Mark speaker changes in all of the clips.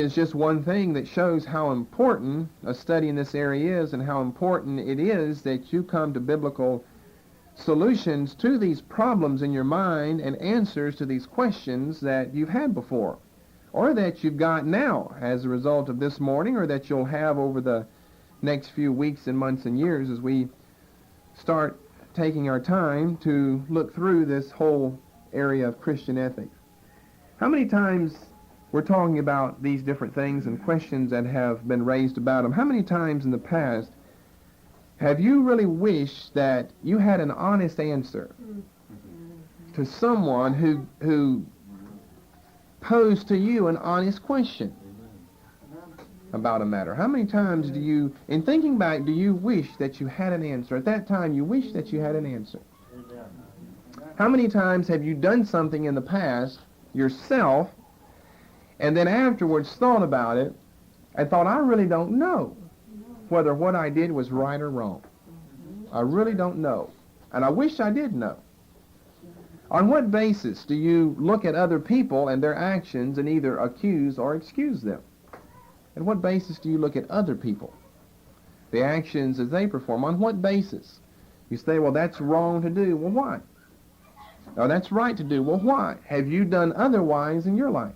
Speaker 1: Is just one thing that shows how important a study in this area is and how important it is that you come to biblical solutions to these problems in your mind and answers to these questions that you've had before or that you've got now as a result of this morning or that you'll have over the next few weeks and months and years as we start taking our time to look through this whole area of Christian ethics. How many times we're talking about these different things and questions that have been raised about them. How many times in the past have you really wished that you had an honest answer to someone who posed to you an honest question about a matter? How many times do you, in thinking back, do you wish that you had an answer? At that time, you wish that you had an answer. How many times have you done something in the past yourself and then afterwards thought about it and thought, I really don't know whether what I did was right or wrong. I really don't know. And I wish I did know. On what basis do you look at other people and their actions and either accuse or excuse them? And what basis do you look at other people, the actions as they perform? On what basis? You say, well, that's wrong to do. Well, why? Oh, that's right to do. Well, why? Have you done otherwise in your life?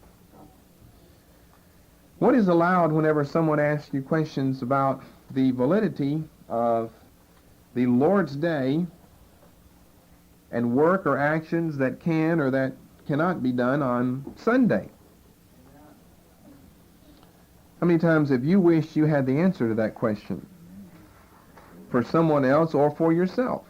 Speaker 1: What is allowed whenever someone asks you questions about the validity of the Lord's Day and work or actions that can or that cannot be done on Sunday? How many times have you wished you had the answer to that question for someone else or for yourself?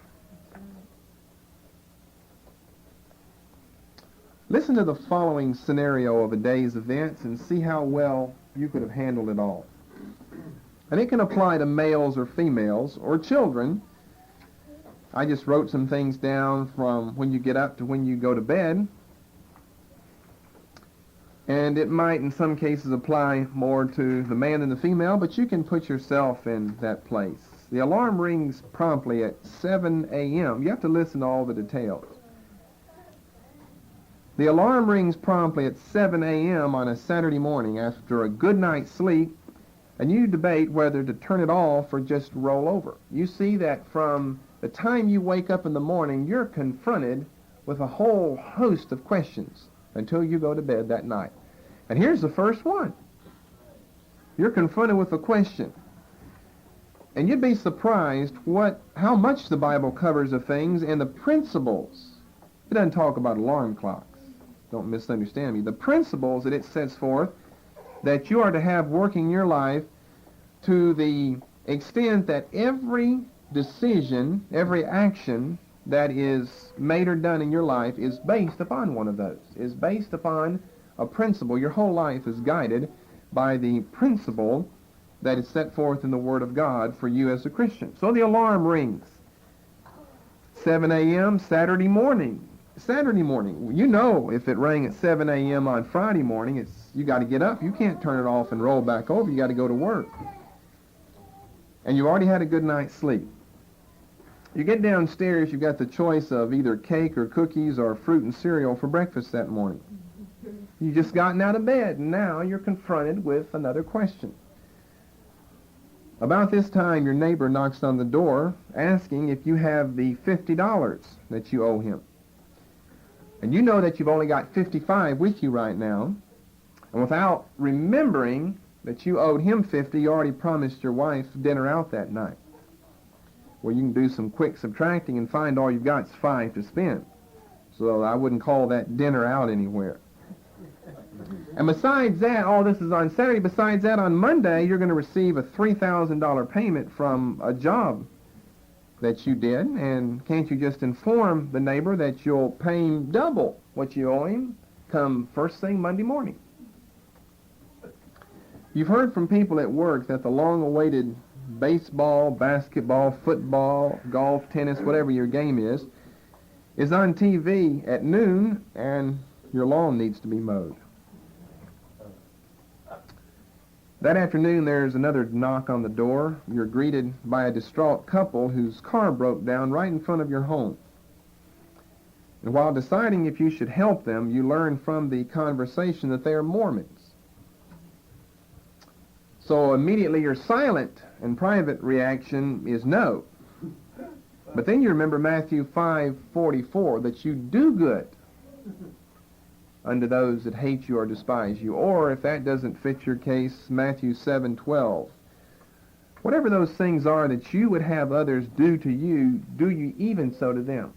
Speaker 1: Listen to the following scenario of a day's events and see how well you could have handled it all. And it can apply to males or females or children. I just wrote some things down from when you get up to when you go to bed. And it might in some cases apply more to the man than the female, but you can put yourself in that place. The alarm rings promptly at 7 a.m. You have to listen to all the details. The alarm rings promptly at 7 a.m. on a Saturday morning after a good night's sleep, and you debate whether to turn it off or just roll over. You see that from the time you wake up in the morning, you're confronted with a whole host of questions until you go to bed that night. And here's the first one. You're confronted with a question. And you'd be surprised how much the Bible covers of things and the principles. It doesn't talk about alarm clocks. Don't misunderstand me. The principles that it sets forth that you are to have working your life to the extent that every decision, every action that is made or done in your life is based upon one of those, is based upon a principle. Your whole life is guided by the principle that is set forth in the Word of God for you as a Christian. So the alarm rings. 7 a.m. Saturday morning. Saturday morning. You know if it rang at 7 a.m. on Friday morning, you got to get up. You can't turn it off and roll back over. You got to go to work. And you already had a good night's sleep. You get downstairs, you've got the choice of either cake or cookies or fruit and cereal for breakfast that morning. You just gotten out of bed, and now you're confronted with another question. About this time, your neighbor knocks on the door asking if you have the $50 that you owe him. And you know that you've only got 55 with you right now. And without remembering that you owed him 50, you already promised your wife dinner out that night. Well, you can do some quick subtracting and find all you've got is 5 to spend. So I wouldn't call that dinner out anywhere. And besides that, all this is on Saturday. Besides that, on Monday, you're going to receive a $3,000 payment from a job that you did. And can't you just inform the neighbor that you'll pay him double what you owe him come first thing Monday morning? You've heard from people at work that the long-awaited baseball, basketball, football, golf, tennis, whatever your game is on TV at noon, and your lawn needs to be mowed. That afternoon, there's another knock on the door. You're greeted by a distraught couple whose car broke down right in front of your home. And while deciding if you should help them, you learn from the conversation that they are Mormons. So immediately your silent and private reaction is no. But then you remember Matthew 5:44, that you do good unto those that hate you or despise you. Or if that doesn't fit your case, Matthew 7:12. Whatever those things are that you would have others do to you, do you even so to them.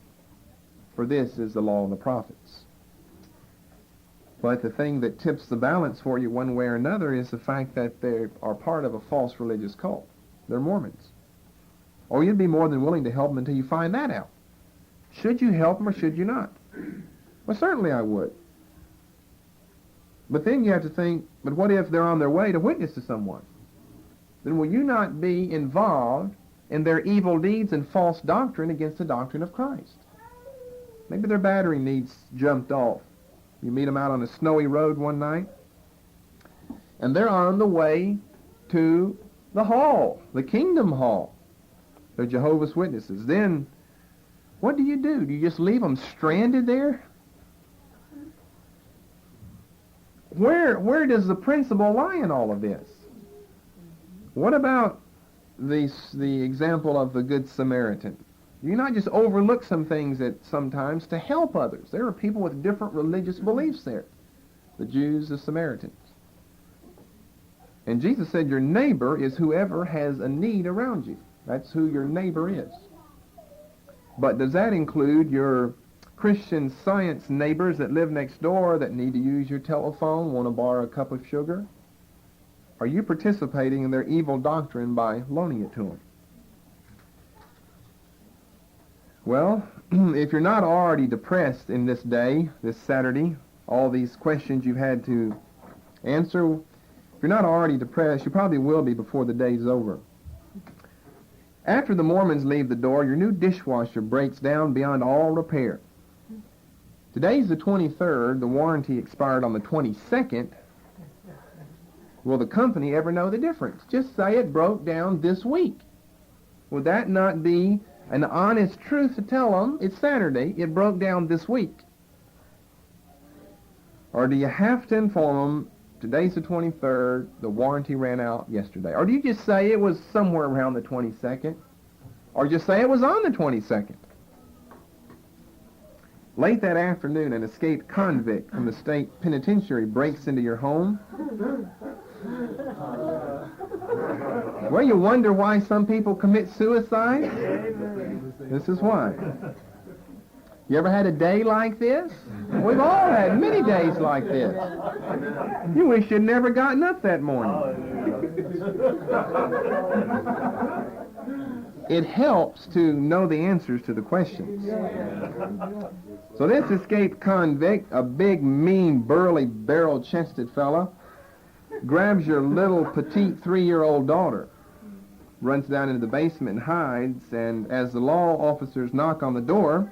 Speaker 1: For this is the law and the prophets. But the thing that tips the balance for you one way or another is the fact that they are part of a false religious cult. They're Mormons. Or you'd be more than willing to help them until you find that out. Should you help them or should you not? Well, certainly I would. But then you have to think, but what if they're on their way to witness to someone? Then will you not be involved in their evil deeds and false doctrine against the doctrine of Christ? Maybe their battery needs jumped off. You meet them out on a snowy road one night, and they're on the way to the hall, the Kingdom Hall. They're Jehovah's Witnesses. Then what do? Do you just leave them stranded there? Where does the principle lie in all of this? What about the example of the Good Samaritan? You not just overlook some things that sometimes to help others. There are people with different religious beliefs there. The Jews, the Samaritans. And Jesus said your neighbor is whoever has a need around you. That's who your neighbor is. But does that include your Christian Science neighbors that live next door that need to use your telephone, want to borrow a cup of sugar? Are you participating in their evil doctrine by loaning it to them? Well, if you're not already depressed in this day, this Saturday, all these questions you've had to answer, if you're not already depressed, you probably will be before the day's over. After the Mormons leave the door, your new dishwasher breaks down beyond all repair. Today's the 23rd. The warranty expired on the 22nd. Will the company ever know the difference? Just say it broke down this week. Would that not be an honest truth to tell them? It's Saturday. It broke down this week. Or do you have to inform them, today's the 23rd, the warranty ran out yesterday? Or do you just say it was somewhere around the 22nd? Or just say it was on the 22nd? Late that afternoon, an escaped convict from the state penitentiary breaks into your home. Well, you wonder why some people commit suicide? This is why. You ever had a day like this? We've all had many days like this. You wish you'd never gotten up that morning. It helps to know the answers to the questions. So this escaped convict, a big, mean, burly, barrel-chested fella, grabs your little petite 3-year-old daughter, runs down into the basement and hides, and as the law officers knock on the door,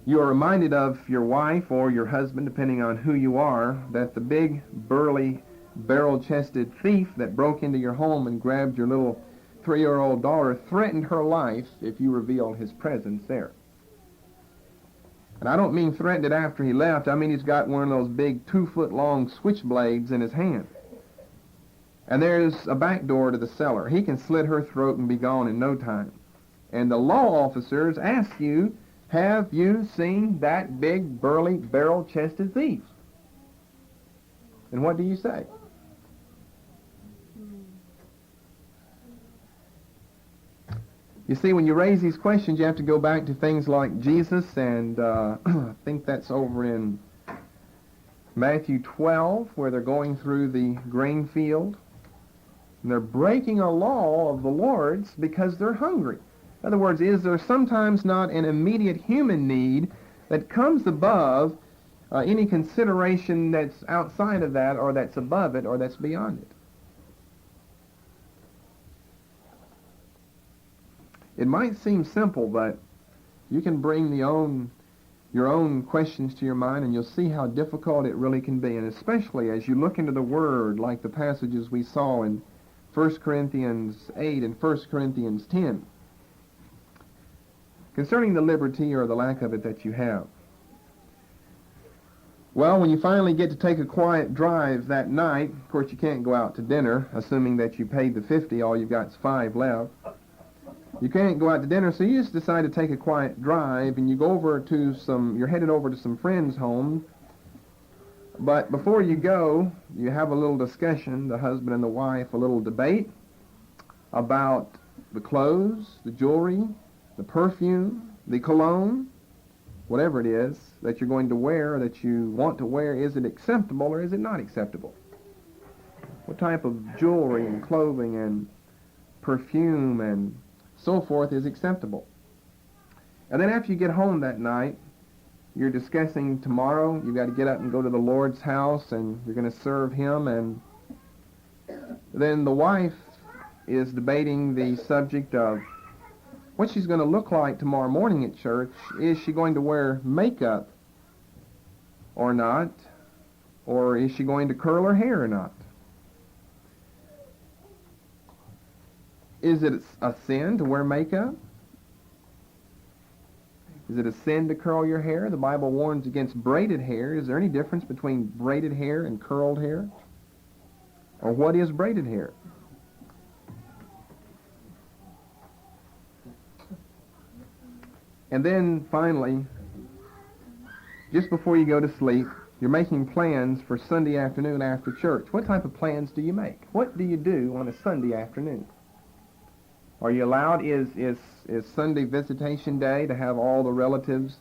Speaker 1: you are reminded of your wife or your husband, depending on who you are, that the big, burly, barrel-chested thief that broke into your home and grabbed your little 3-year-old daughter threatened her life if you revealed his presence there. And I don't mean threatened it after he left. I mean he's got one of those big 2-foot-long switchblades in his hand. And there's a back door to the cellar. He can slit her throat and be gone in no time. And the law officers ask you, have you seen that big, burly, barrel-chested thief? And what do you say? You see, when you raise these questions, you have to go back to things like Jesus, and I think that's over in Matthew 12, where they're going through the grain field. And they're breaking a law of the Lord's because they're hungry. In other words, is there sometimes not an immediate human need that comes above any consideration that's outside of that, or that's above it, or that's beyond it? It might seem simple, but you can bring your own questions to your mind, and you'll see how difficult it really can be. And especially as you look into the Word, like the passages we saw in 1 Corinthians 8 and 1 Corinthians 10, concerning the liberty or the lack of it that you have. Well, when you finally get to take a quiet drive that night, of course you can't go out to dinner, assuming that you paid the 50, all you've got is 5 left. You can't go out to dinner, so you just decide to take a quiet drive, and you go over to you're headed over to some friends' home. But before you go, you have a little discussion, the husband and the wife, a little debate about the clothes, the jewelry, the perfume, the cologne, whatever it is that you're going to wear, that you want to wear. Is it acceptable or is it not acceptable? What type of jewelry and clothing and perfume and so forth is acceptable? And then after you get home that night, you're discussing tomorrow. You've got to get up and go to the Lord's house, and you're going to serve Him. And then the wife is debating the subject of what she's going to look like tomorrow morning at church. Is she going to wear makeup or not? Or is she going to curl her hair or not? Is it a sin to wear makeup? Is it a sin to curl your hair? The Bible warns against braided hair. Is there any difference between braided hair and curled hair? Or what is braided hair? And then finally, just before you go to sleep, you're making plans for Sunday afternoon after church. What type of plans do you make? What do you do on a Sunday afternoon? Are you allowed, is Sunday visitation day to have all the relatives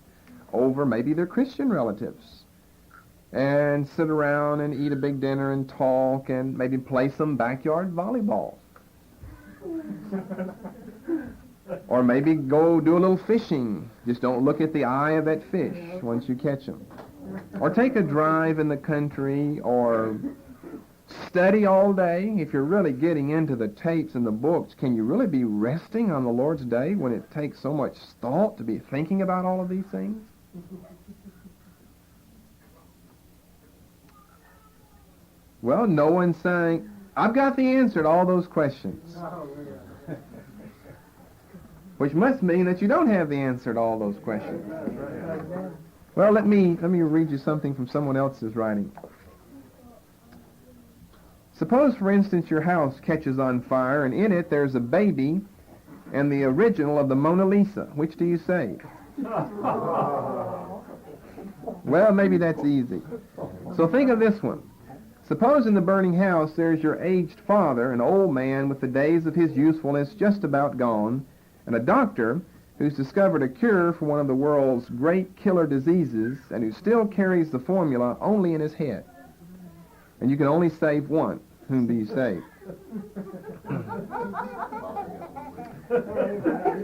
Speaker 1: over, maybe they're Christian relatives, and sit around and eat a big dinner and talk and maybe play some backyard volleyball? Or maybe go do a little fishing. Just don't look at the eye of that fish once you catch them. Or take a drive in the country, or study all day. If you're really getting into the tapes and the books, can you really be resting on the Lord's day when it takes so much thought to be thinking about all of these things? Well, no one's saying, I've got the answer to all those questions. Which must mean that you don't have the answer to all those questions. Well, let me read you something from someone else's writing. Suppose, for instance, your house catches on fire, and in it there's a baby and the original of the Mona Lisa. Which do you save? Well, maybe that's easy. So think of this one. Suppose in the burning house there's your aged father, an old man with the days of his usefulness just about gone, and a doctor who's discovered a cure for one of the world's great killer diseases and who still carries the formula only in his head. And you can only save one. Whom do you save?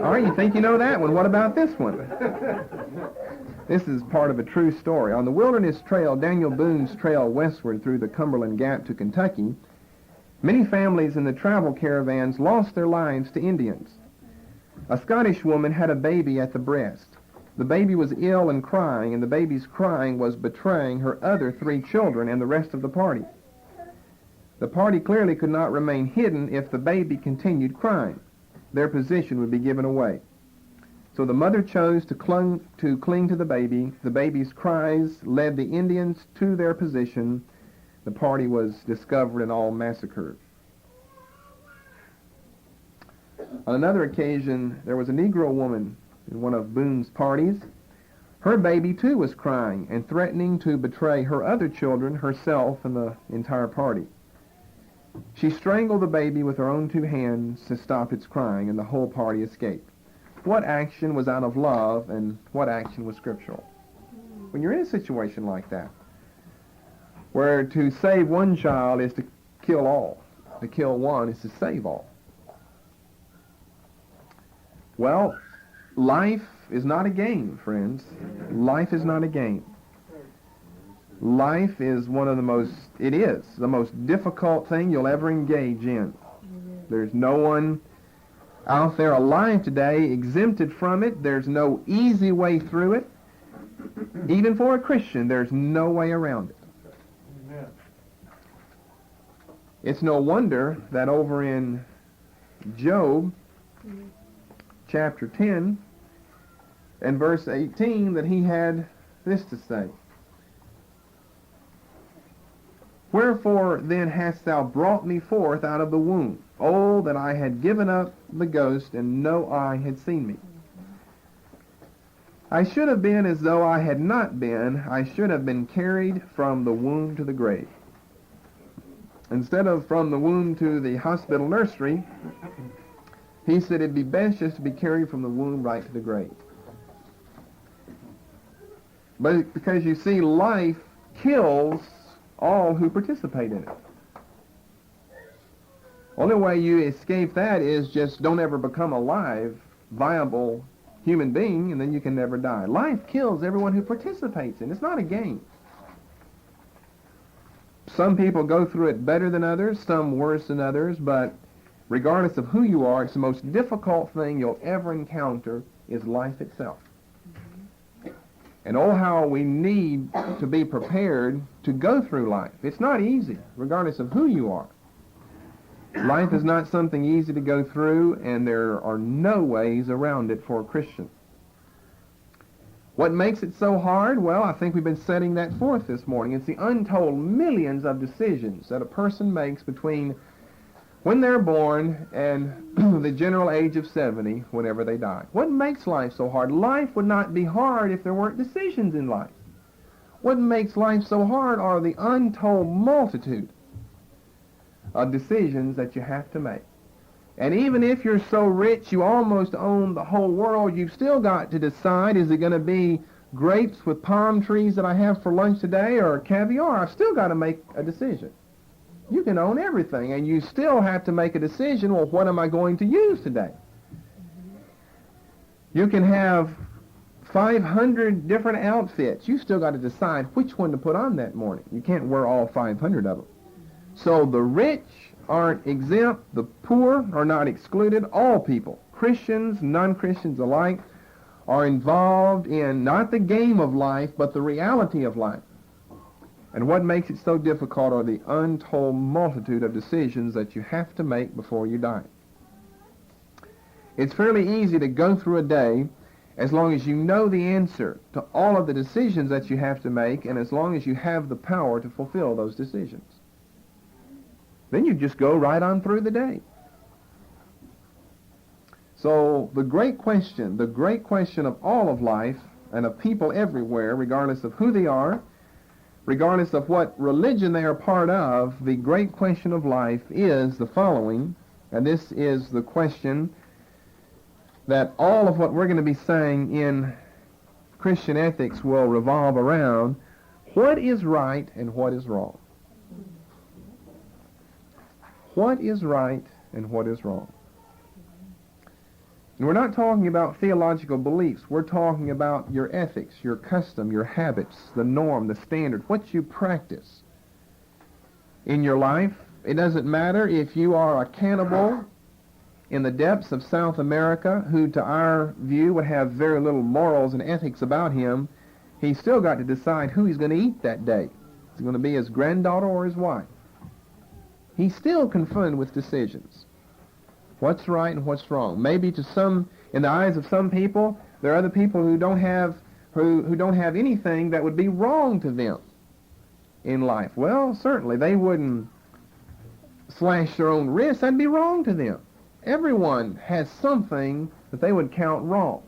Speaker 1: All right, you think you know that one. What about this one? This is part of a true story. On the Wilderness Trail, Daniel Boone's trail westward through the Cumberland Gap to Kentucky, many families in the travel caravans lost their lives to Indians. A Scottish woman had a baby at the breast. The baby was ill and crying, and the baby's crying was betraying her other 3 children and the rest of the party. The party clearly could not remain hidden if the baby continued crying. Their position would be given away. So the mother chose to cling to the baby. The baby's cries led the Indians to their position. The party was discovered and all massacred. On another occasion, there was a Negro woman in one of Boone's parties. Her baby, too, was crying and threatening to betray her other children, herself, and the entire party. She strangled the baby with her own 2 hands to stop its crying, and the whole party escaped. What action was out of love, and what action was scriptural? When you're in a situation like that, where to save one child is to kill all, to kill one is to save all. Well, life is not a game, friends. Life is not a game. Life is the most difficult thing you'll ever engage in. There's no one out there alive today exempted from it. There's no easy way through it. Even for a Christian, there's no way around it. Amen. It's no wonder that over in Job, chapter 10, and verse 18, that he had this to say. Wherefore then hast thou brought me forth out of the womb? Oh, that I had given up the ghost, and no eye had seen me. I should have been as though I had not been. I should have been carried from the womb to the grave. Instead of from the womb to the hospital nursery, he said it'd be best just to be carried from the womb right to the grave. But because you see, life kills all who participate in it. Only way you escape that is just don't ever become a live, viable human being, and then you can never die. Life kills everyone who participates in it. It's not a game. Some people go through it better than others, some worse than others, but regardless of who you are, it's the most difficult thing you'll ever encounter is life itself. And oh, how we need to be prepared to go through life. It's not easy, regardless of who you are. Life is not something easy to go through, and there are no ways around it for a Christian. What makes it so hard? Well, I think we've been setting that forth this morning. It's the untold millions of decisions that a person makes between when they're born and the general age of 70, whenever they die. What makes life so hard? Life would not be hard if there weren't decisions in life. What makes life so hard are the untold multitude of decisions that you have to make. And even if you're so rich you almost own the whole world, you've still got to decide, is it going to be grapes with palm trees that I have for lunch today or caviar? I've still got to make a decision. You can own everything, and you still have to make a decision, well, what am I going to use today? You can have 500 different outfits. You still got to decide which one to put on that morning. You can't wear all 500 of them. So the rich aren't exempt, the poor are not excluded. All people, Christians, non-Christians alike, are involved in not the game of life, but the reality of life. And what makes it so difficult are the untold multitude of decisions that you have to make before you die. It's fairly easy to go through a day as long as you know the answer to all of the decisions that you have to make, and as long as you have the power to fulfill those decisions. Then you just go right on through the day. So the great question of all of life and of people everywhere, regardless of who they are, regardless of what religion they are part of, the great question of life is the following, and this is the question that all of what we're going to be saying in Christian ethics will revolve around: what is right and what is wrong? What is right and what is wrong? And we're not talking about theological beliefs. We're talking about your ethics, your custom, your habits, the norm, the standard, what you practice in your life. It doesn't matter if you are a cannibal in the depths of South America, who to our view would have very little morals and ethics about him. He's still got to decide who he's going to eat that day. Is it going to be his granddaughter or his wife? He's still confronted with decisions. What's right and what's wrong? Maybe to some, in the eyes of some people, there are other people who don't have anything that would be wrong to them in life. Well, certainly they wouldn't slash their own wrists. That'd be wrong to them. Everyone has something that they would count wrong.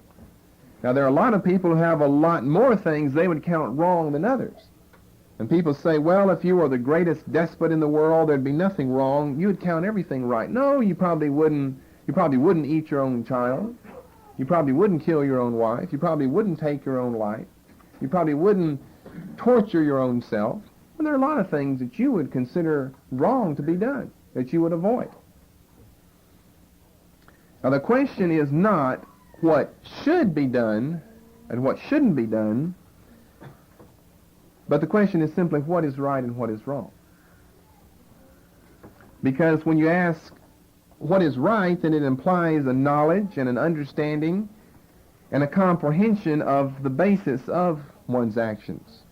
Speaker 1: Now, there are a lot of people who have a lot more things they would count wrong than others. And people say, well, if you were the greatest despot in the world, there'd be nothing wrong. You would count everything right. No, you probably wouldn't. You probably wouldn't eat your own child. You probably wouldn't kill your own wife. You probably wouldn't take your own life. You probably wouldn't torture your own self. Well, there are a lot of things that you would consider wrong to be done, that you would avoid. Now, the question is not what should be done and what shouldn't be done, but the question is simply what is right and what is wrong. Because when you ask what is right, then it implies a knowledge and an understanding and a comprehension of the basis of one's actions.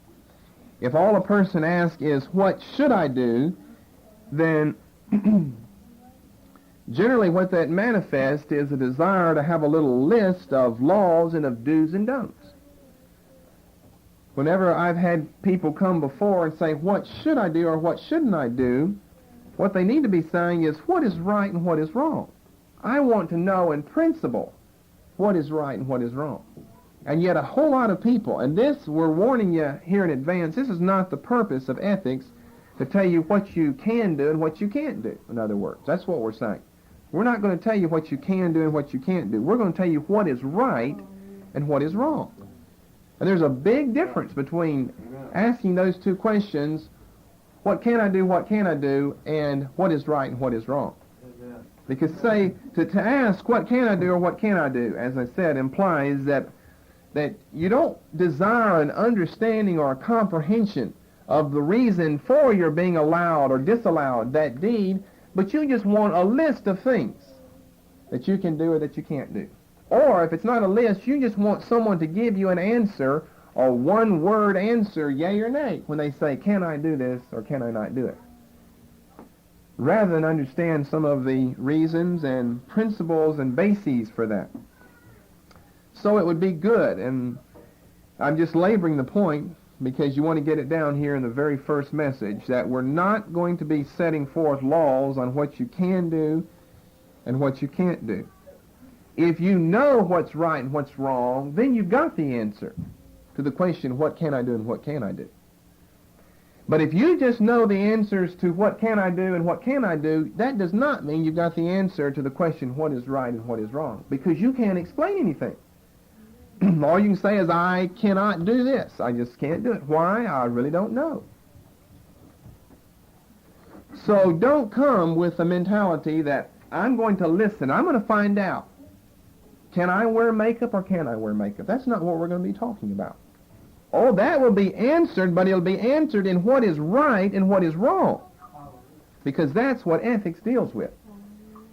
Speaker 1: If all a person asks is, what should I do, then generally what that manifests is a desire to have a little list of laws and of do's and don'ts. Whenever I've had people come before and say, what should I do or what shouldn't I do, what they need to be saying is, what is right and what is wrong? I want to know in principle what is right and what is wrong. And yet a whole lot of people, and this, we're warning you here in advance, this is not the purpose of ethics, to tell you what you can do and what you can't do, in other words. That's what we're saying. We're not going to tell you what you can do and what you can't do. We're going to tell you what is right and what is wrong. And there's a big difference between asking those two questions, what can I do, what can I do, and what is right and what is wrong. Because say, to ask what can I do or what can I do, as I said, implies that you don't desire an understanding or a comprehension of the reason for your being allowed or disallowed that deed, but you just want a list of things that you can do or that you can't do. Or if it's not a list, you just want someone to give you an answer, or one-word answer, yea or nay, when they say, can I do this or can I not do it? Rather than understand some of the reasons and principles and bases for that. So it would be good, and I'm just laboring the point because you want to get it down here in the very first message, that we're not going to be setting forth laws on what you can do and what you can't do. If you know what's right and what's wrong, then you've got the answer to the question, what can I do and what can I do? But if you just know the answers to what can I do and what can I do, that does not mean you've got the answer to the question, what is right and what is wrong, because you can't explain anything. All you can say is, I cannot do this. I just can't do it. Why? I really don't know. So don't come with the mentality that I'm going to listen. I'm going to find out. Can I wear makeup or can't I wear makeup? That's not what we're going to be talking about. Oh, that will be answered, but it'll be answered in what is right and what is wrong. Because that's what ethics deals with.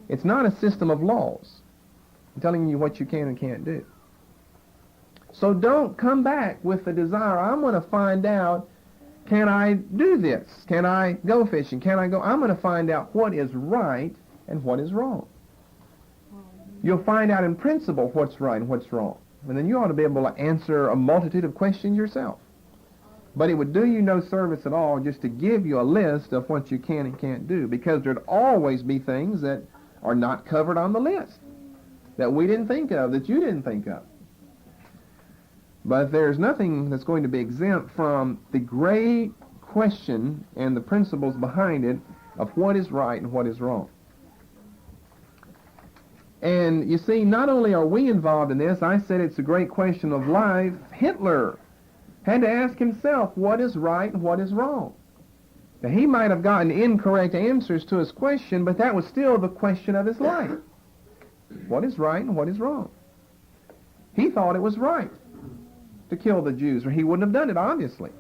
Speaker 1: It's not a system of laws. I'm telling you what you can and can't do. So don't come back with the desire, I'm going to find out, can I do this? Can I go fishing? Can I go? I'm going to find out what is right and what is wrong. You'll find out in principle what's right and what's wrong. And then you ought to be able to answer a multitude of questions yourself. But it would do you no service at all just to give you a list of what you can and can't do, because there'd always be things that are not covered on the list, that we didn't think of, that you didn't think of. But there's nothing that's going to be exempt from the great question and the principles behind it of what is right and what is wrong. And you see, not only are we involved in this, I said it's a great question of life. Hitler had to ask himself what is right and what is wrong. Now, he might have gotten incorrect answers to his question, but that was still the question of his life. What is right and what is wrong? He thought it was right to kill the Jews, or he wouldn't have done it, obviously.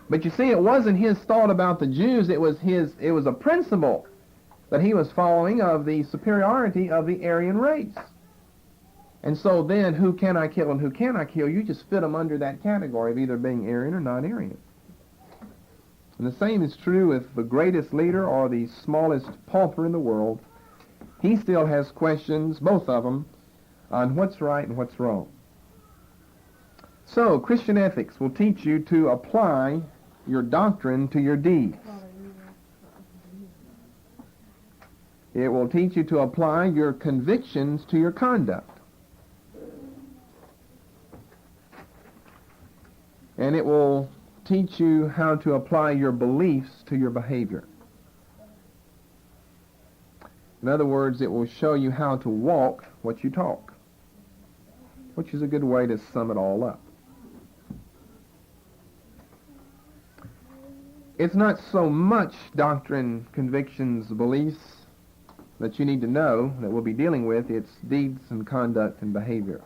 Speaker 1: But you see, it wasn't his thought about the Jews, it was a principle that he was following of the superiority of the Aryan race. And so then, who can I kill and who can I kill? You just fit them under that category of either being Aryan or non-Aryan. And the same is true with the greatest leader or the smallest pauper in the world. He still has questions, both of them, on what's right and what's wrong. So, Christian ethics will teach you to apply your doctrine to your deeds. It will teach you to apply your convictions to your conduct. And it will teach you how to apply your beliefs to your behavior. In other words, it will show you how to walk what you talk, which is a good way to sum it all up. It's not so much doctrine, convictions, beliefs that you need to know that we'll be dealing with. It's deeds and conduct and behavior.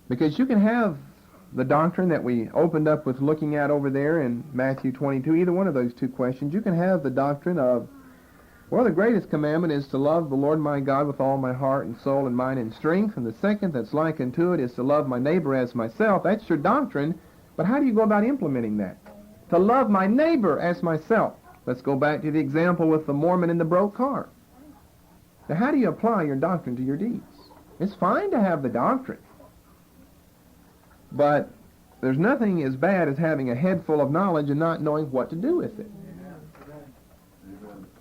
Speaker 1: Because you can have the doctrine that we opened up with looking at over there in Matthew 22, either one of those two questions. You can have the doctrine of, well, the greatest commandment is to love the Lord my God with all my heart and soul and mind and strength. And the second that's like unto it is to love my neighbor as myself. That's your doctrine. But how do you go about implementing that? To love my neighbor as myself. Let's go back to the example with the Mormon in the broke car. Now, how do you apply your doctrine to your deeds? It's fine to have the doctrine. But there's nothing as bad as having a head full of knowledge and not knowing what to do with it.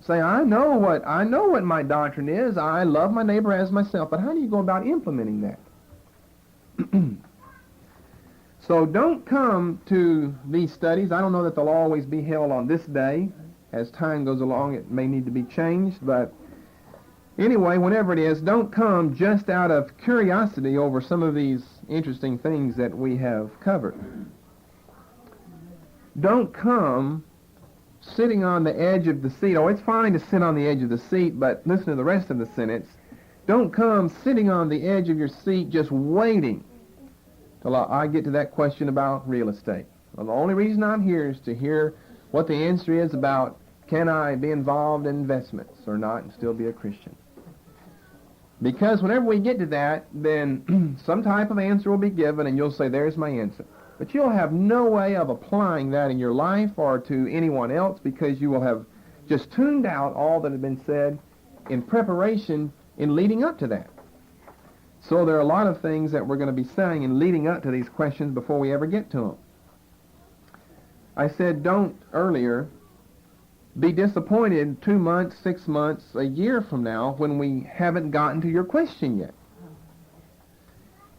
Speaker 1: Say, I know what my doctrine is. I love my neighbor as myself. But how do you go about implementing that? So don't come to these studies. I don't know that they'll always be held on this day. As time goes along, it may need to be changed. But anyway, whenever it is, don't come just out of curiosity over some of these interesting things that we have covered. Don't come sitting on the edge of the seat. Oh, it's fine to sit on the edge of the seat, but listen to the rest of the sentence. Don't come sitting on the edge of your seat just waiting till I get to that question about real estate. Well, the only reason I'm here is to hear what the answer is about, can I be involved in investments or not and still be a Christian? Because whenever we get to that, then some type of answer will be given and you'll say, there's my answer. But you'll have no way of applying that in your life or to anyone else because you will have just tuned out all that had been said in preparation in leading up to that. So there are a lot of things that we're going to be saying in leading up to these questions before we ever get to them. I said don't earlier be disappointed 2 months, 6 months, a year from now when we haven't gotten to your question yet.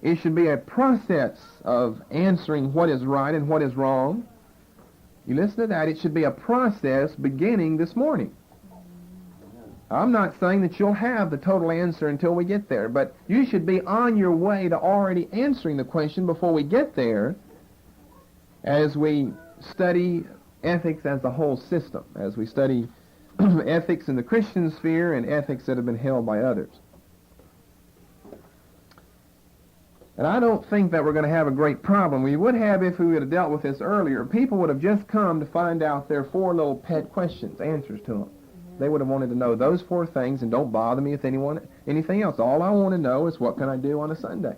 Speaker 1: It should be a process of answering what is right and what is wrong. You listen to that. It should be a process beginning this morning. I'm not saying that you'll have the total answer until we get there, but you should be on your way to already answering the question before we get there as we study ethics as a whole system, as we study ethics in the Christian sphere and ethics that have been held by others. And I don't think that we're going to have a great problem. We would have if we would have dealt with this earlier. People would have just come to find out their 4 little pet questions, answers to them. They would have wanted to know those 4 things, and don't bother me with anything else. All I want to know is what can I do on a Sunday.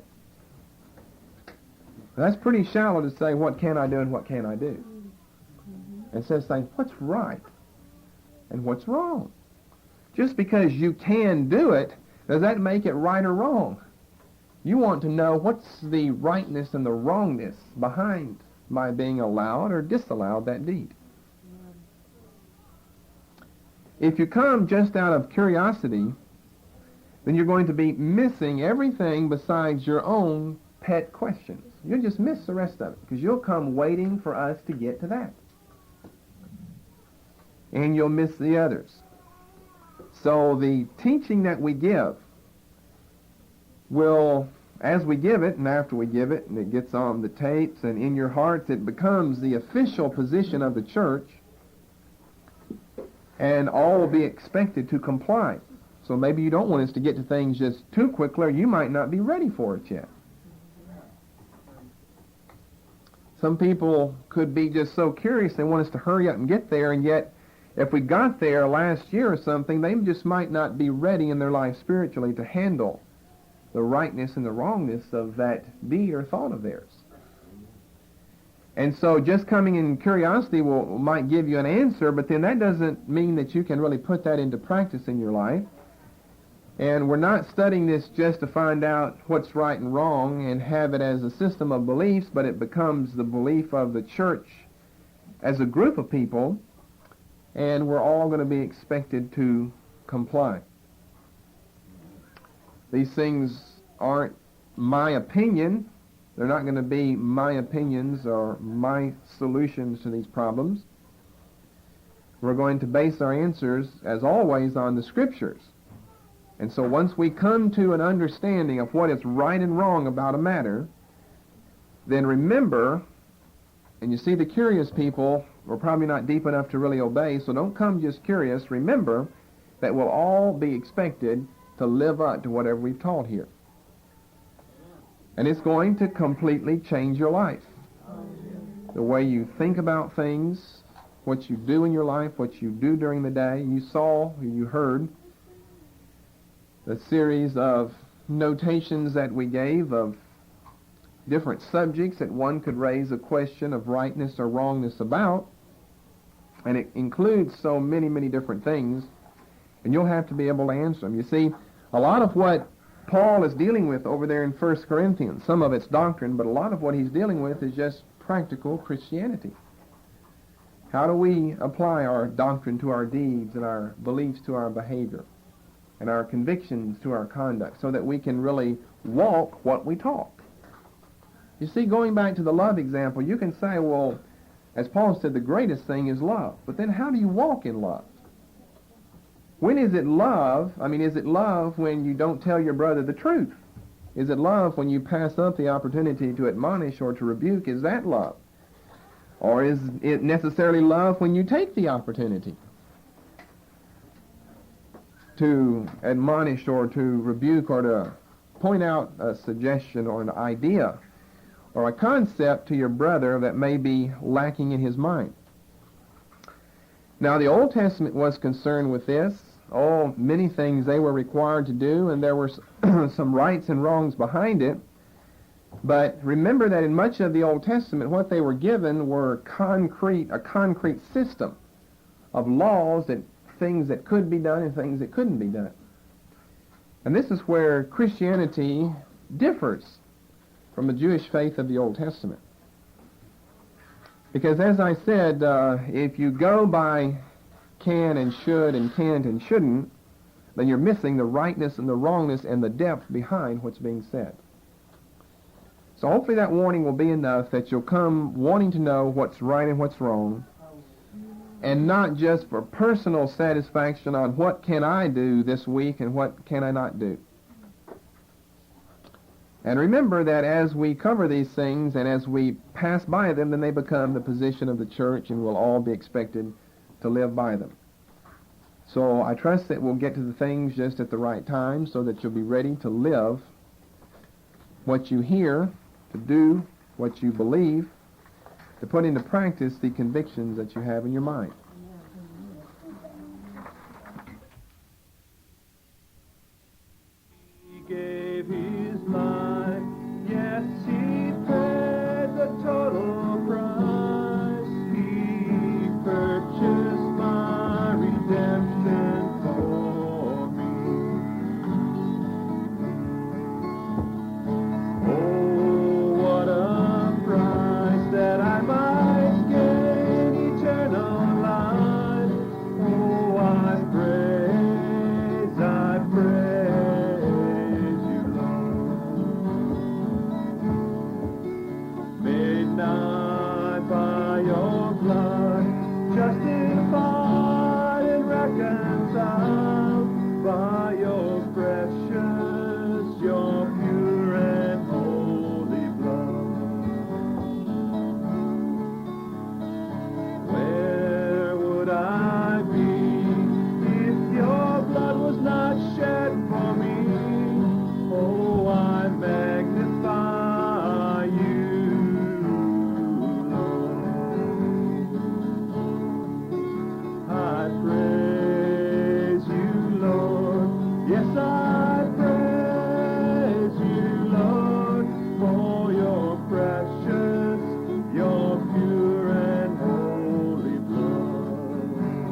Speaker 1: That's pretty shallow to say what can I do and what can I do. Instead of saying what's right and what's wrong. Just because you can do it, does that make it right or wrong? You want to know what's the rightness and the wrongness behind my being allowed or disallowed that deed. If you come just out of curiosity, then you're going to be missing everything besides your own pet questions. You'll just miss the rest of it because you'll come waiting for us to get to that. And you'll miss the others. So the teaching that we give will, as we give it and after we give it, and it gets on the tapes and in your hearts, it becomes the official position of the church, and all will be expected to comply. So maybe you don't want us to get to things just too quickly, or you might not be ready for it yet. Some people could be just so curious they want us to hurry up and get there, and yet if we got there last year or something, they just might not be ready in their life spiritually to handle the rightness and the wrongness of that deed or thought of theirs. And so just coming in curiosity might give you an answer, but then that doesn't mean that you can really put that into practice in your life. And we're not studying this just to find out what's right and wrong and have it as a system of beliefs, but it becomes the belief of the church as a group of people, and we're all going to be expected to comply. These things aren't my opinion. They're not going to be my opinions or my solutions to these problems. We're going to base our answers, as always, on the Scriptures. And so once we come to an understanding of what is right and wrong about a matter, then remember, and you see the curious people were probably not deep enough to really obey, so don't come just curious. Remember that we'll all be expected to live up to whatever we've taught here. And it's going to completely change your life. The way you think about things, what you do in your life, what you do during the day. You saw, you heard the series of notations that we gave of different subjects that one could raise a question of rightness or wrongness about. And it includes so many, many different things. And you'll have to be able to answer them. You see, a lot of what Paul is dealing with over there in 1 Corinthians. Some of it's doctrine, but a lot of what he's dealing with is just practical Christianity. How do we apply our doctrine to our deeds and our beliefs to our behavior and our convictions to our conduct so that we can really walk what we talk? You see, going back to the love example, you can say, well, as Paul said, the greatest thing is love. But then how do you walk in love? When is it love? Is it love when you don't tell your brother the truth? Is it love when you pass up the opportunity to admonish or to rebuke? Is that love? Or is it necessarily love when you take the opportunity to admonish or to rebuke or to point out a suggestion or an idea or a concept to your brother that may be lacking in his mind? Now, the Old Testament was concerned with this. Many things they were required to do, and there were some rights and wrongs behind it. But remember that in much of the Old Testament, what they were given were a concrete system of laws, that things that could be done and things that couldn't be done. And this is where Christianity differs from the Jewish faith of the Old Testament. Because as I said, if you go by can and should and can't and shouldn't, then you're missing the rightness and the wrongness and the depth behind what's being said. So hopefully that warning will be enough that you'll come wanting to know what's right and what's wrong, and not just for personal satisfaction on what can I do this week and what can I not do. And remember that as we cover these things and as we pass by them, then they become the position of the church and we'll all be expected to live by them. So I trust that we'll get to the things just at the right time so that you'll be ready to live what you hear, to do what you believe, to put into practice the convictions that you have in your mind.
Speaker 2: He gave his life, yes, he paid the total price. He purchased my redemption for me. Oh, what a price that I might gain eternal life. Oh, I praise you, Lord. Made not by your blood, justified and reconciled by your precious, your pure and holy blood. Where would I be if your blood was not shed for me? Oh, I magnify you, Lord. I praise you, Lord. Yes, I praise you, Lord, for your precious, your pure and holy blood.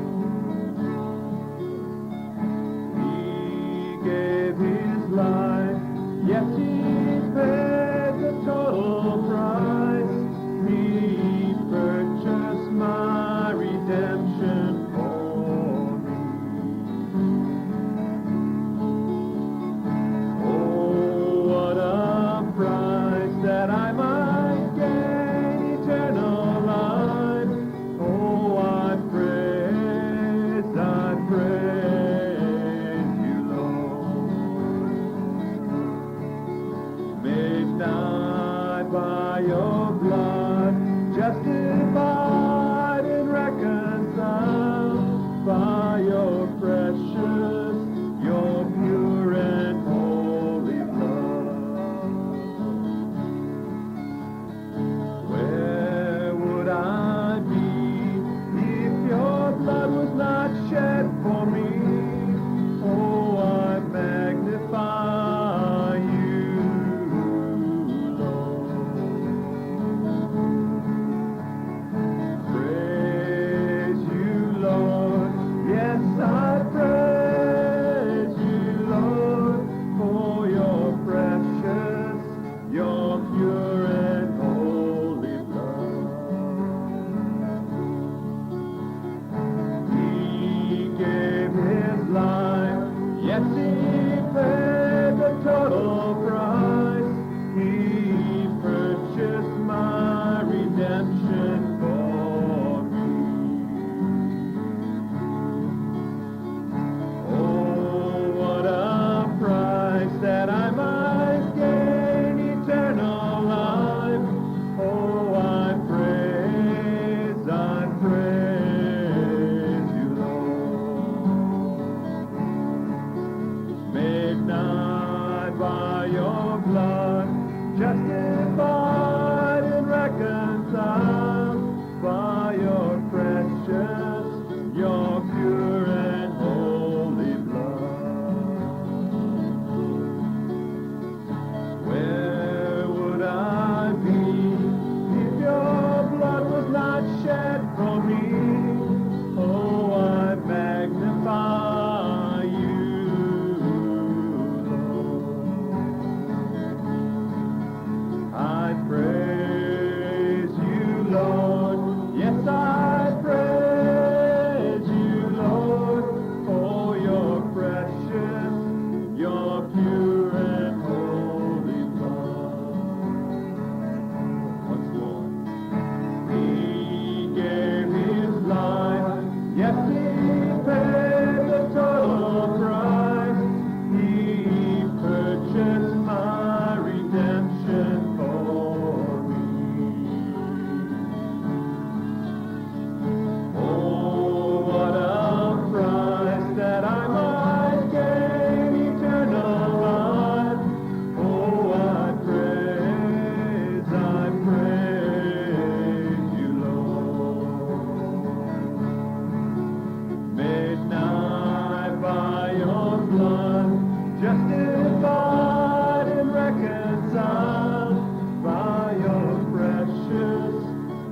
Speaker 2: justified and reconciled by your precious,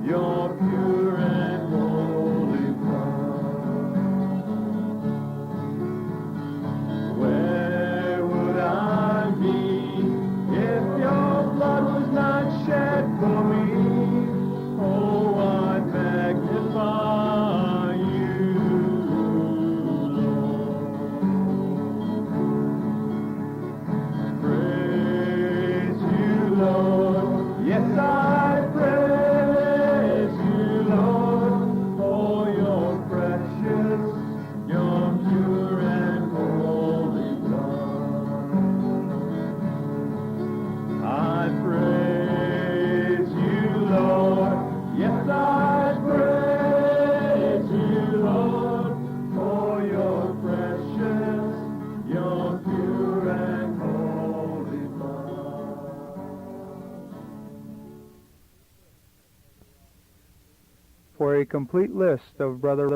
Speaker 2: your pure and holy blood. Where would I be if your blood was not shed for me? Oh, I magnify you, Lord. Praise you, Lord. Yes, I praise you, Lord, for your precious, your pure and holy blood. I praise you, Lord. Yes, I praise you, Lord, for your precious, your pure and holy blood.
Speaker 3: For a complete list of Brother